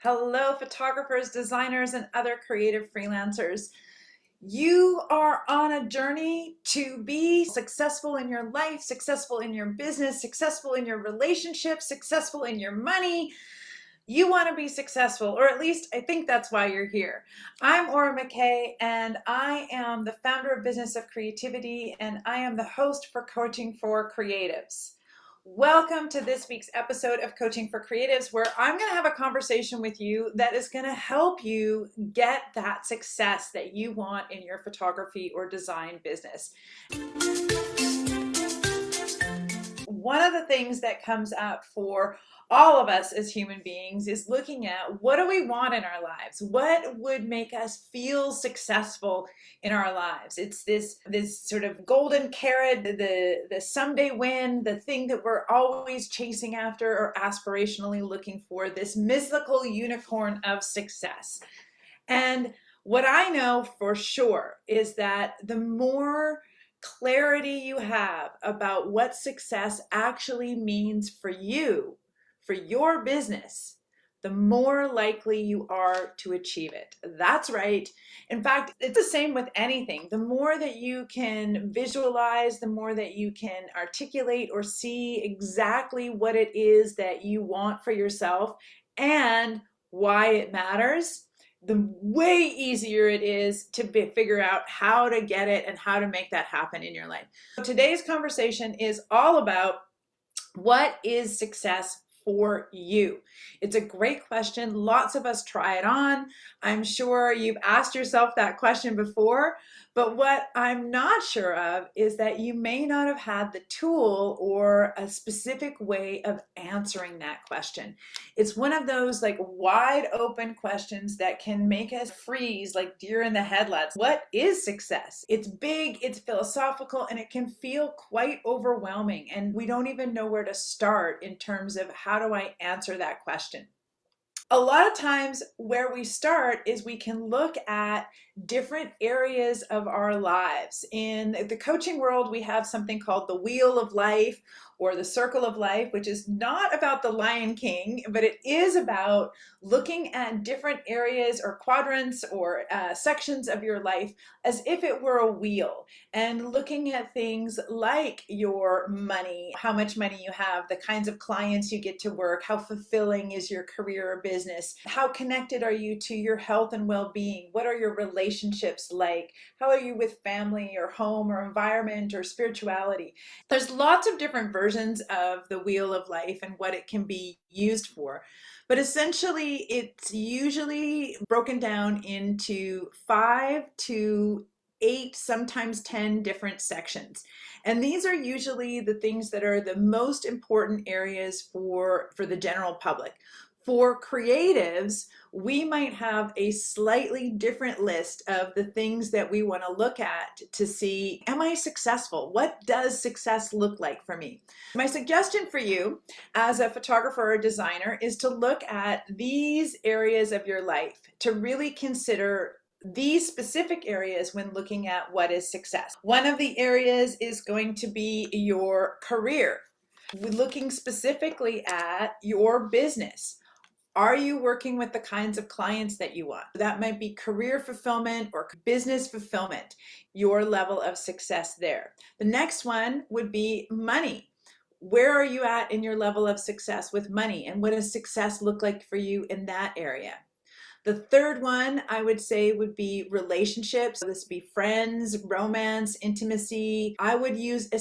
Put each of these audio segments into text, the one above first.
Hello, photographers, designers, and other creative freelancers. You are on a journey to be successful in your life, successful in your business, successful in your relationships, successful in your money. You want to be successful, or at least I think that's why you're here. I'm McKay, and I am the founder of Business of Creativity, and I am the host for Coaching for Creatives. Welcome to this week's episode of Coaching for Creatives, where I'm going to have a conversation with you that is going to help you get that success that you want in your photography or design business. One of the things that comes up for all of us as human beings is looking at what do we want in our lives? What would make us feel successful in our lives? It's this sort of golden carrot, the someday win, the thing that we're always chasing after or aspirationally looking for, this mythical unicorn of success. And what I know for sure is that the more clarity you have about what success actually means for you, for your business, the more likely you are to achieve it. That's right. In fact, it's the same with anything. The more that you can visualize, the more that you can articulate or see exactly what it is that you want for yourself and why it matters, the way easier it is to figure out how to get it and how to make that happen in your life. So today's conversation is all about what is success for you? It's a great question. Lots of us try it on. I'm sure you've asked yourself that question before, but what I'm not sure of is that you may not have had the tool or a specific way of answering that question. It's one of those like wide open questions that can make us freeze like deer in the headlights. What is success? It's big, it's philosophical, and it can feel quite overwhelming, and we don't even know where to start in terms of how do I answer that question. A lot of times where we start is we can look at different areas of our lives. In the coaching world, we have something called the wheel of life or the circle of life, which is not about the Lion King, but it is about looking at different areas or quadrants or sections of your life as if it were a wheel, and looking at things like your money, how much money you have, the kinds of clients you get to work, how fulfilling is your career or business, how connected are you to your health and well-being, what are your relationships like, how are you with family or home or environment or spirituality. There's lots of different versions of the wheel of life and what it can be used for. But essentially, it's usually broken down into 5 to 8, sometimes 10 different sections. And these are usually the things that are the most important areas for the general public. For creatives, we might have a slightly different list of the things that we want to look at to see, am I successful? What does success look like for me? My suggestion for you as a photographer or designer is to look at these areas of your life, to really consider these specific areas when looking at what is success. One of the areas is going to be your career. We're looking specifically at your business. Are you working with the kinds of clients that you want? That might be career fulfillment or business fulfillment, your level of success there. The next one would be money. Where are you at in your level of success with money, and what does success look like for you in that area? The third one I would say would be relationships. This would be friends, romance, intimacy. I would use a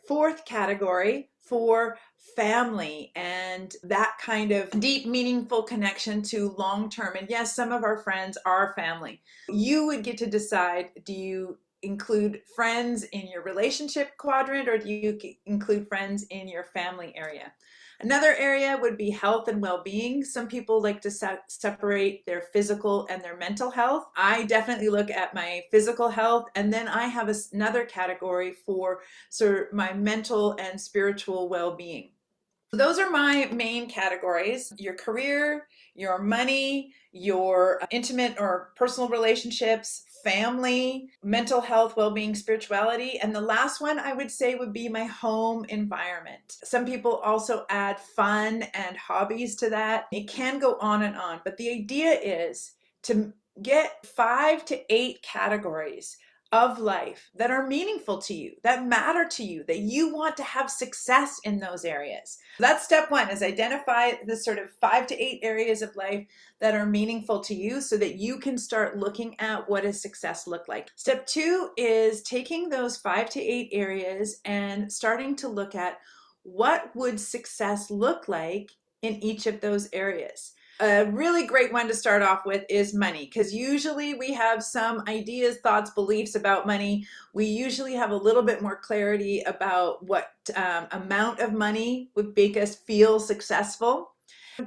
fourth category for family and that kind of deep, meaningful connection to long-term. And yes, some of our friends are family. You would get to decide, do you include friends in your relationship quadrant, or do you include friends in your family area? Another area would be health and well-being. Some people like to separate their physical and their mental health. I definitely look at my physical health, and then I have another category for sort of my mental and spiritual well-being. Those are my main categories: your career, your money, your intimate or personal relationships, family, mental health, well-being, spirituality. And the last one I would say would be my home environment. Some people also add fun and hobbies to that. It can go on and on, but the idea is to get 5 to 8 categories of life that are meaningful to you, that matter to you, that you want to have success in those areas. That's step one, is identify the sort of 5 to 8 areas of life that are meaningful to you so that you can start looking at what does success look like. Step two is taking those 5 to 8 areas and starting to look at what would success look like in each of those areas. A really great one to start off with is money, because usually we have some ideas, thoughts, beliefs about money. We usually have a little bit more clarity about what amount of money would make us feel successful.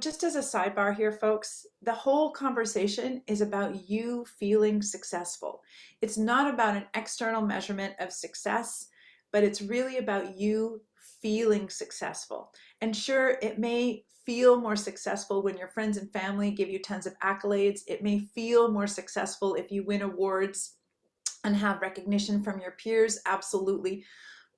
Just as a sidebar here, folks, the whole conversation is about you feeling successful. It's not about an external measurement of success, but it's really about you feeling successful. And sure, it may feel more successful when your friends and family give you tons of accolades. It may feel more successful if you win awards and have recognition from your peers, absolutely.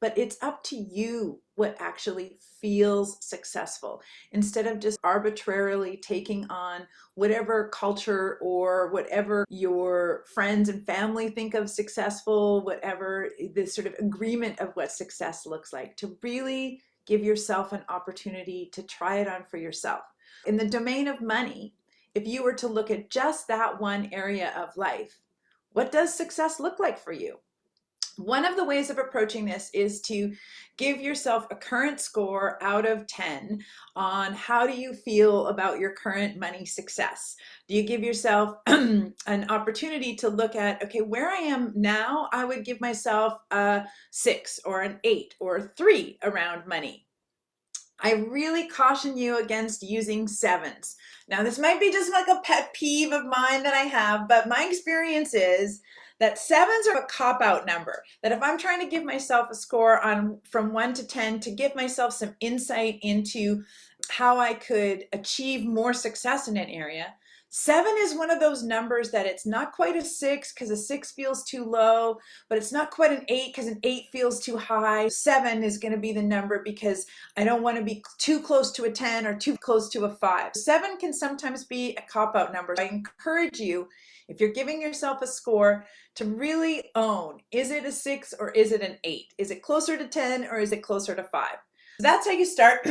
But it's up to you what actually feels successful, instead of just arbitrarily taking on whatever culture or whatever your friends and family think of successful, whatever this sort of agreement of what success looks like, to really give yourself an opportunity to try it on for yourself. In the domain of money, if you were to look at just that one area of life, what does success look like for you? One of the ways of approaching this is to give yourself a current score out of 10 on how do you feel about your current money success. Do you give yourself an opportunity to look at, okay, where I am now, I would give myself a 6 or an 8 or a 3 around money. I really caution you against using 7s. Now, this might be just like a pet peeve of mine that I have, but my experience is that 7s are a cop-out number. That if I'm trying to give myself a score on from 1 to 10 to give myself some insight into how I could achieve more success in an area, 7 is one of those numbers that it's not quite a 6 because a 6 feels too low, but it's not quite an 8 because an 8 feels too high. 7 is going to be the number because I don't want to be too close to a 10 or too close to a 5. 7 can sometimes be a cop-out number. I encourage you, if you're giving yourself a score, to really own, is it a 6 or is it an 8? Is it closer to 10 or is it closer to 5? So that's how you start.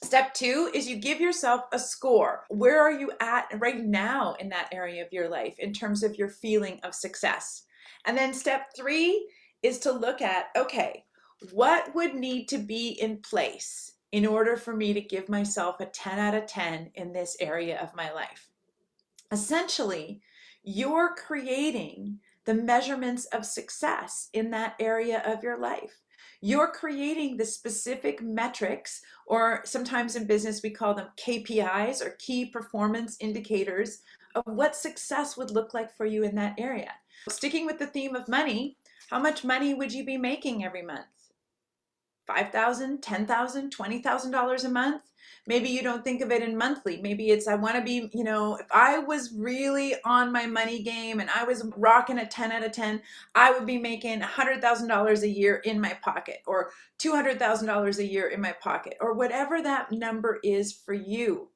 Step two is you give yourself a score. Where are you at right now in that area of your life in terms of your feeling of success? And then step three is to look at, okay, what would need to be in place in order for me to give myself a 10 out of 10 in this area of my life? Essentially, you're creating the measurements of success in that area of your life. You're creating the specific metrics, or sometimes in business we call them KPIs, or key performance indicators, of what success would look like for you in that area. Sticking with the theme of money, how much money would you be making every month? $5,000, $10,000, $20,000 a month? Maybe you don't think of it in monthly. Maybe it's, I want to be, if I was really on my money game and I was rocking a 10 out of 10, I would be making $100,000 a year in my pocket, or $200,000 a year in my pocket, or whatever that number is for you.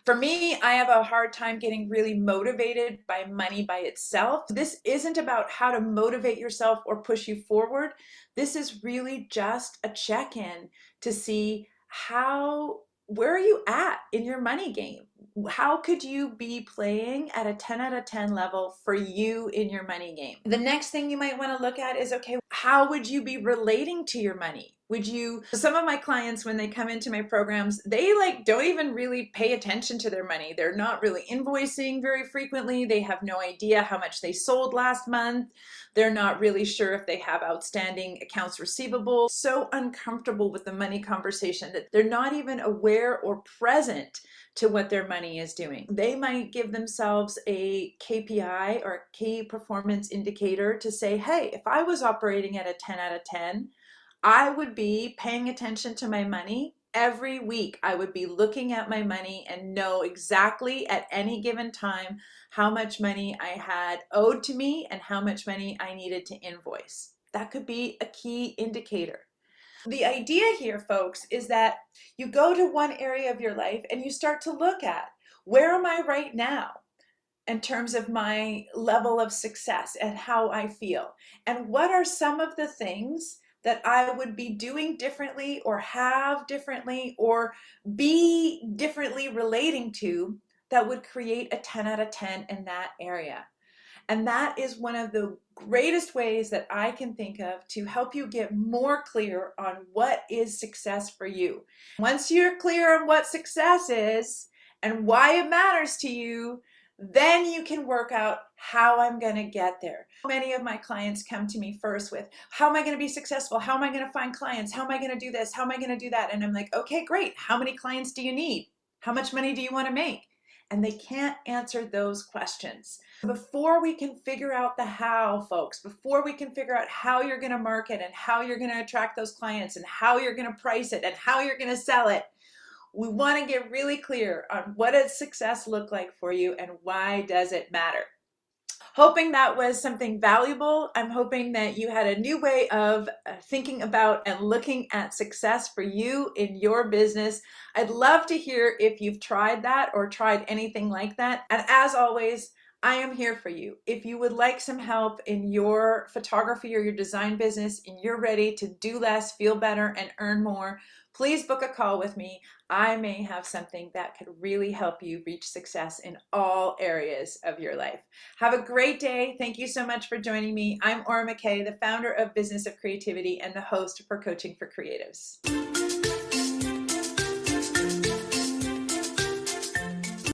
For me, I have a hard time getting really motivated by money by itself. This isn't about how to motivate yourself or push you forward. This is really just a check-in to see where are you at in your money game? How could you be playing at a 10 out of 10 level for you in your money game? The next thing you might want to look at is, okay, how would you be relating to your money? Some of my clients, when they come into my programs, they don't even really pay attention to their money. They're not really invoicing very frequently. They have no idea how much they sold last month. They're not really sure if they have outstanding accounts receivable. So uncomfortable with the money conversation that they're not even aware or present to what their money is doing. They might give themselves a KPI or key performance indicator to say, hey, if I was operating at a 10 out of 10, I would be paying attention to my money every week I would be looking at my money and know exactly at any given time how much money I had owed to me and how much money I needed to invoice. That could be a key indicator. The idea here, folks, is that you go to one area of your life and you start to look at, where am I right now in terms of my level of success and how I feel? And what are some of the things that I would be doing differently or have differently or be differently relating to that would create a 10 out of 10 in that area? And that is one of the greatest ways that I can think of to help you get more clear on what is success for you. Once you're clear on what success is and why it matters to you, then you can work out how I'm going to get there. Many of my clients come to me first with, how am I going to be successful? How am I going to find clients? How am I going to do this? How am I going to do that? And I'm like, okay, great. How many clients do you need? How much money do you want to make? And they can't answer those questions. Before we can figure out the how, folks, before we can figure out how you're going to market and how you're going to attract those clients and how you're going to price it and how you're going to sell it, we want to get really clear on what does success look like for you and why does it matter. Hoping that was something valuable. I'm hoping that you had a new way of thinking about and looking at success for you in your business. I'd love to hear if you've tried that or tried anything like that. And as always, I am here for you. If you would like some help in your photography or your design business and you're ready to do less, feel better, and earn more, please book a call with me. I may have something that could really help you reach success in all areas of your life. Have a great day. Thank you so much for joining me. I'm McKay, the founder of Business of Creativity and the host for Coaching for Creatives.